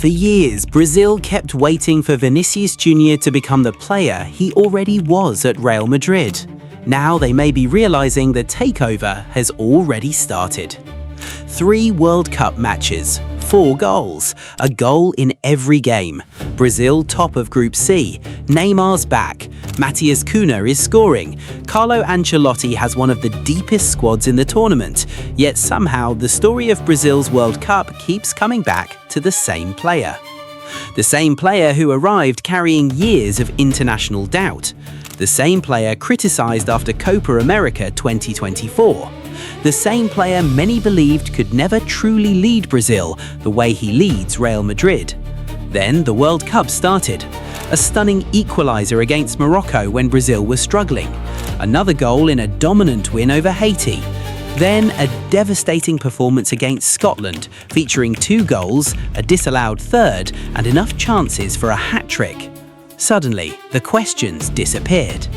For years, Brazil kept waiting for Vinícius Jr to become the player he already was at Real Madrid. Now they may be realizing the takeover has already started. 3 World Cup matches, 4 goals, a goal in every game. Brazil top of Group C, Neymar's back, Vinícius Junior is scoring. Carlo Ancelotti has one of the deepest squads in the tournament, yet somehow the story of Brazil's World Cup keeps coming back to the same player. The same player who arrived carrying years of international doubt. The same player criticized after Copa America 2024. The same player many believed could never truly lead Brazil the way he leads Real Madrid. Then the World Cup started. A stunning equalizer against Morocco when Brazil was struggling. Another goal in a dominant win over Haiti. Then a devastating performance against Scotland, featuring 2 goals, a disallowed third, and enough chances for a hat-trick. Suddenly, the questions disappeared.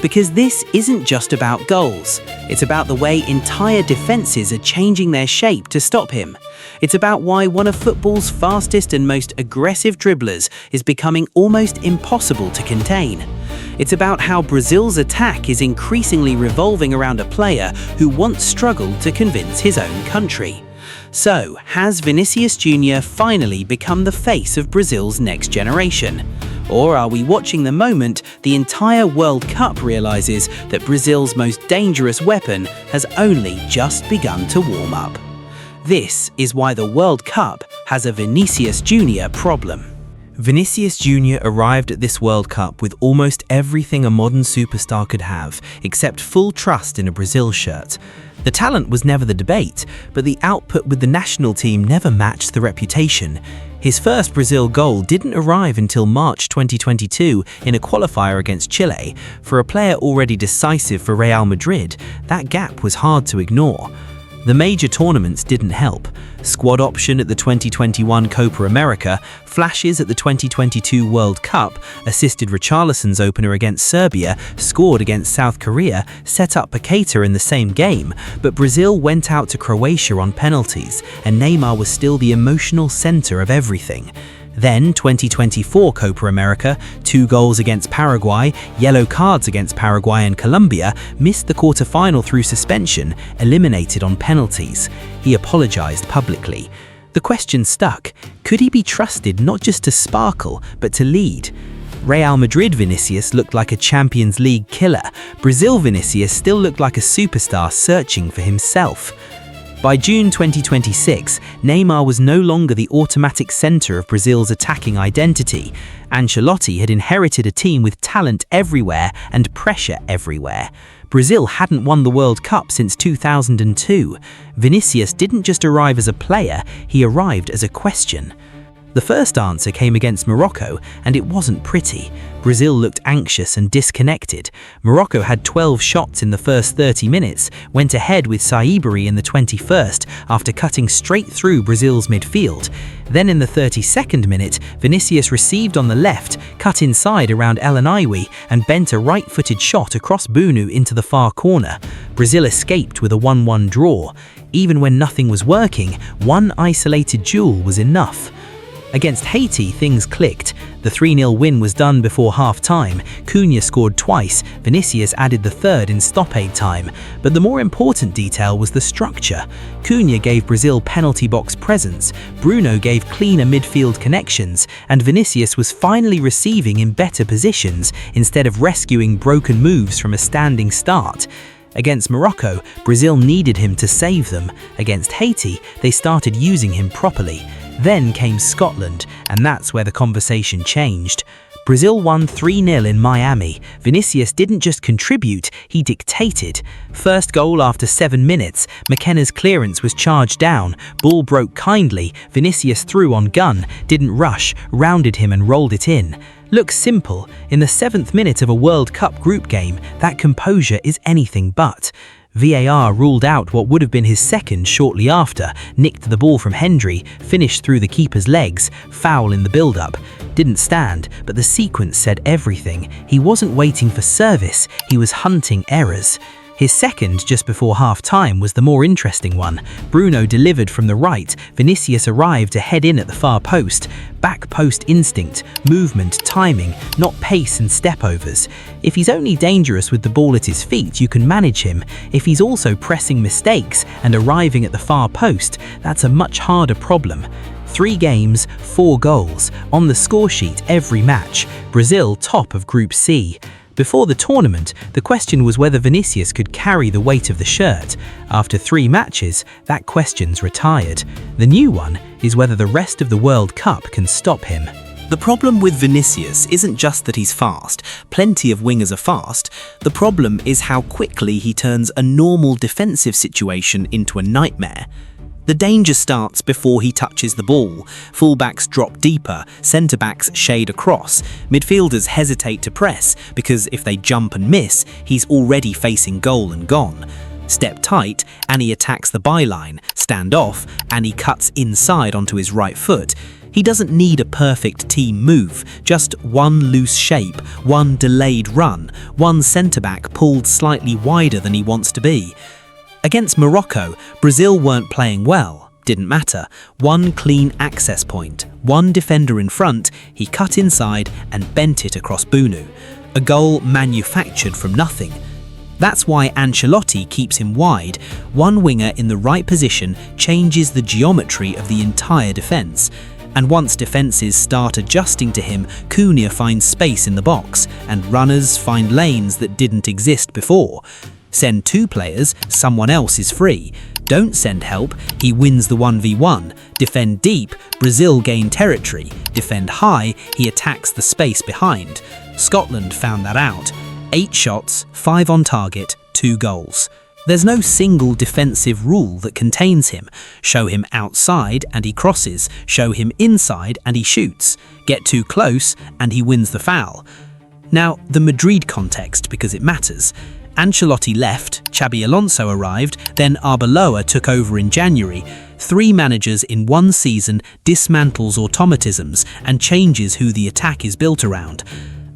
Because this isn't just about goals. It's about the way entire defences are changing their shape to stop him. It's about why one of football's fastest and most aggressive dribblers is becoming almost impossible to contain. It's about how Brazil's attack is increasingly revolving around a player who once struggled to convince his own country. So, has Vinícius Jr finally become the face of Brazil's next generation? Or are we watching the moment the entire World Cup realizes that Brazil's most dangerous weapon has only just begun to warm up? This is why the World Cup has a Vinícius Jr problem. Vinícius Jr arrived at this World Cup with almost everything a modern superstar could have, except full trust in a Brazil shirt. The talent was never the debate, but the output with the national team never matched the reputation. His first Brazil goal didn't arrive until March 2022 in a qualifier against Chile. For a player already decisive for Real Madrid, that gap was hard to ignore. The major tournaments didn't help. Squad option at the 2021 Copa America, flashes at the 2022 World Cup, assisted Richarlison's opener against Serbia, scored against South Korea, set up Paqueta in the same game, but Brazil went out to Croatia on penalties, and Neymar was still the emotional center of everything. Then 2024 Copa America, 2 goals against Paraguay, yellow cards against Paraguay and Colombia, missed the quarter-final through suspension, eliminated on penalties. He apologized publicly. The question stuck: could he be trusted not just to sparkle, but to lead? Real Madrid Vinícius looked like a Champions League killer. Brazil Vinícius still looked like a superstar searching for himself. By June 2026, Neymar was no longer the automatic center of Brazil's attacking identity. Ancelotti had inherited a team with talent everywhere and pressure everywhere. Brazil hadn't won the World Cup since 2002. Vinícius didn't just arrive as a player, he arrived as a question. The first answer came against Morocco, and it wasn't pretty. Brazil looked anxious and disconnected. Morocco had 12 shots in the first 30 minutes, went ahead with Saibari in the 21st after cutting straight through Brazil's midfield. Then in the 32nd minute, Vinícius received on the left, cut inside around El Anaiwi, and bent a right-footed shot across Bunu into the far corner. Brazil escaped with a 1-1 draw. Even when nothing was working, one isolated duel was enough. Against Haiti, things clicked. The 3-0 win was done before half-time. Cunha scored twice, Vinícius added the third in stop-aid time. But the more important detail was the structure. Cunha gave Brazil penalty box presence, Bruno gave cleaner midfield connections, and Vinícius was finally receiving in better positions instead of rescuing broken moves from a standing start. Against Morocco, Brazil needed him to save them. Against Haiti, they started using him properly. Then came Scotland, and that's where the conversation changed. Brazil won 3-0 in Miami. Vinícius didn't just contribute, he dictated. First goal after 7 minutes, McKenna's clearance was charged down, ball broke kindly, Vinícius threw on gun, didn't rush, rounded him and rolled it in. Looks simple. In the 7th minute of a World Cup group game, that composure is anything but. VAR ruled out what would have been his second shortly after, nicked the ball from Hendry, finished through the keeper's legs, foul in the build-up. Didn't stand, but the sequence said everything. He wasn't waiting for service, he was hunting errors. His second, just before half-time, was the more interesting one. Bruno delivered from the right, Vinícius arrived to head in at the far post. Back post instinct, movement, timing, not pace and step-overs. If he's only dangerous with the ball at his feet, you can manage him. If he's also pressing mistakes and arriving at the far post, that's a much harder problem. 3 games, 4 goals. On the score sheet every match. Brazil top of Group C. Before the tournament, the question was whether Vinícius could carry the weight of the shirt. After 3 matches, that question's retired. The new one is whether the rest of the World Cup can stop him. The problem with Vinícius isn't just that he's fast. Plenty of wingers are fast. The problem is how quickly he turns a normal defensive situation into a nightmare. The danger starts before he touches the ball. Fullbacks drop deeper, centre-backs shade across. Midfielders hesitate to press because if they jump and miss, he's already facing goal and gone. Step tight and he attacks the byline. Stand off and he cuts inside onto his right foot. He doesn't need a perfect team move, just one loose shape, one delayed run, one centre-back pulled slightly wider than he wants to be. Against Morocco, Brazil weren't playing well. Didn't matter. One clean access point, one defender in front, he cut inside and bent it across Bunu. A goal manufactured from nothing. That's why Ancelotti keeps him wide. One winger in the right position changes the geometry of the entire defence. And once defences start adjusting to him, Cunha finds space in the box, and runners find lanes that didn't exist before. Send 2 players, someone else is free. Don't send help, he wins the 1v1. Defend deep, Brazil gain territory. Defend high, he attacks the space behind. Scotland found that out. 8 shots, 5 on target, 2 goals. There's no single defensive rule that contains him. Show him outside and he crosses. Show him inside and he shoots. Get too close and he wins the foul. Now, the Madrid context, because it matters. Ancelotti left, Xabi Alonso arrived, then Arbeloa took over in January. 3 managers in one season dismantles automatisms and changes who the attack is built around.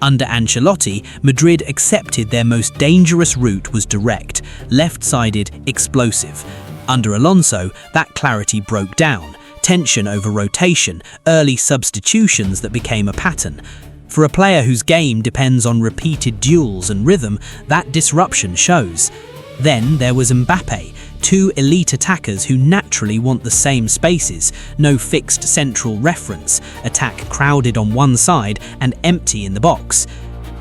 Under Ancelotti, Madrid accepted their most dangerous route was direct, left-sided, explosive. Under Alonso, that clarity broke down. Tension over rotation, early substitutions that became a pattern. For a player whose game depends on repeated duels and rhythm, that disruption shows. Then there was Mbappe, 2 elite attackers who naturally want the same spaces, no fixed central reference, attack crowded on one side and empty in the box.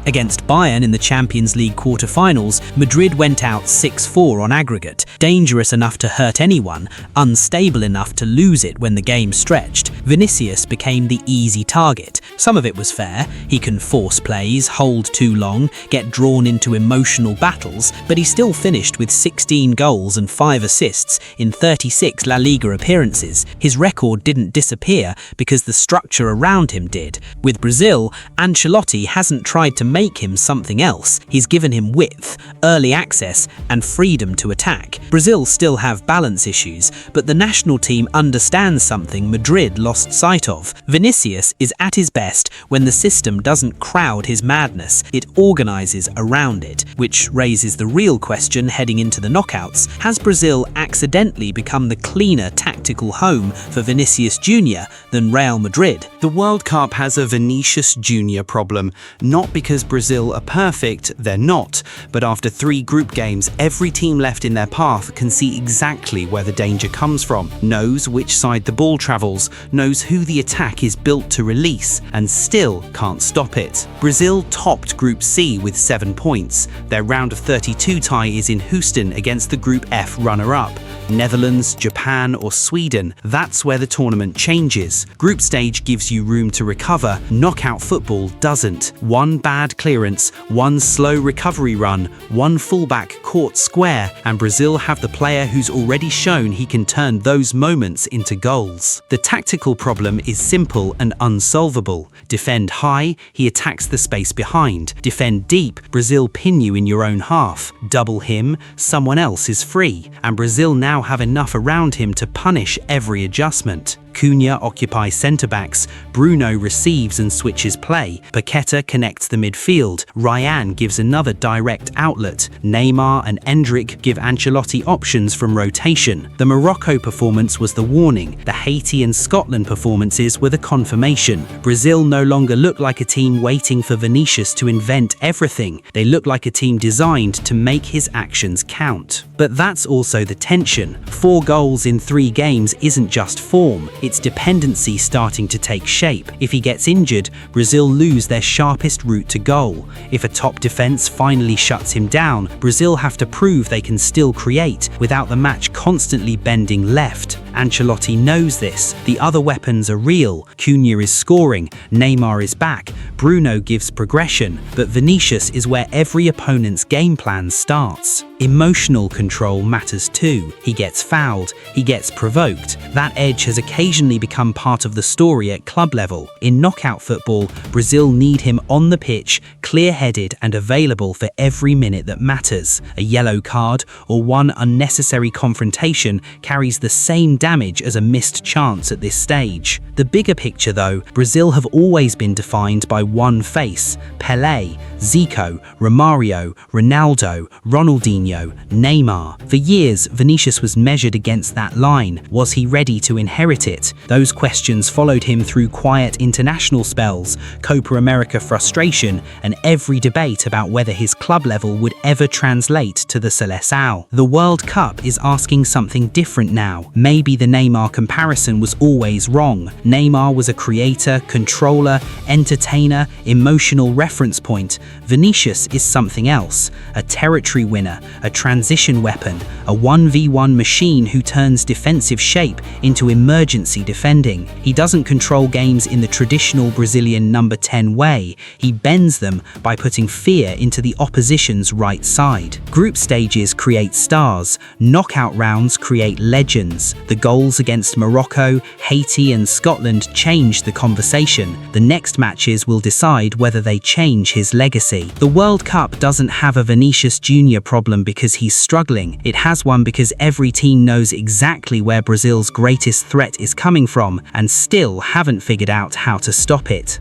Against Bayern in the Champions League quarter-finals, Madrid went out 6-4 on aggregate, dangerous enough to hurt anyone, unstable enough to lose it when the game stretched. Vinícius became the easy target. Some of it was fair. He can force plays, hold too long, get drawn into emotional battles, but he still finished with 16 goals and 5 assists in 36 La Liga appearances. His record didn't disappear because the structure around him did. With Brazil, Ancelotti hasn't tried to make him something else. He's given him width, early access, and freedom to attack. Brazil still have balance issues, but the national team understands something Madrid lost sight of. Vinícius is at his best when the system doesn't crowd his madness, it organizes around it, which raises the real question heading into the knockouts. Has Brazil accidentally become the cleaner tactical home for Vinícius Jr than Real Madrid? The World Cup has a Vinícius Jr problem, not because Brazil are perfect, they're not, but after 3 group games, every team left in their path can see exactly where the danger comes from, knows which side the ball travels, knows who the attack is built to release, and still can't stop it. Brazil topped Group C with 7 points. Their round of 32 tie is in Houston against the Group F runner-up. Netherlands, Japan or Sweden, that's where the tournament changes. Group stage gives you room to recover, knockout football doesn't. One bad clearance, one slow recovery run, one fullback caught square, and Brazil have the player who's already shown he can turn those moments into goals. The tactical problem is simple and unsolvable. Defend high, he attacks the space behind. Defend deep, Brazil pin you in your own half. Double him, someone else is free, and Brazil now have enough around him to punish every adjustment. Cunha occupies centre-backs, Bruno receives and switches play, Paqueta connects the midfield, Ryan gives another direct outlet, Neymar and Endrick give Ancelotti options from rotation. The Morocco performance was the warning, the Haiti and Scotland performances were the confirmation. Brazil no longer look like a team waiting for Vinícius to invent everything, they look like a team designed to make his actions count. But that's also the tension. 4 goals in 3 games isn't just form, it's dependency starting to take shape. If he gets injured, Brazil lose their sharpest route to goal. If a top defense finally shuts him down, Brazil have to prove they can still create without the match constantly bending left. Ancelotti knows this. The other weapons are real. Cunha is scoring, Neymar is back, Bruno gives progression, but Vinícius is where every opponent's game plan starts. Emotional control matters too. He gets fouled, he gets provoked. That edge has occasionally become part of the story at club level. In knockout football, Brazil need him on the pitch, clear-headed and available for every minute that matters. A yellow card or one unnecessary confrontation carries the same damage as a missed chance at this stage. The bigger picture though, Brazil have always been defined by one face: Pelé, Zico, Romario, Ronaldo, Ronaldinho, Neymar. For years, Vinícius was measured against that line. Was he ready to inherit it? Those questions followed him through quiet international spells, Copa America frustration, and every debate about whether his club level would ever translate to the Seleção. The World Cup is asking something different now. Maybe the Neymar comparison was always wrong. Neymar was a creator, controller, entertainer, emotional reference point. Vinícius is something else, a territory winner, a transition weapon, a 1v1 machine who turns defensive shape into emergency defending. He doesn't control games in the traditional Brazilian number 10 way, he bends them by putting fear into the opposition's right side. Group stages create stars, knockout rounds create legends. The goals against Morocco, Haiti and Scotland changed the conversation. The next matches will decide whether they change his legacy. The World Cup doesn't have a Vinícius Jr problem because he's struggling. It has one because every team knows exactly where Brazil's greatest threat is coming from and still haven't figured out how to stop it.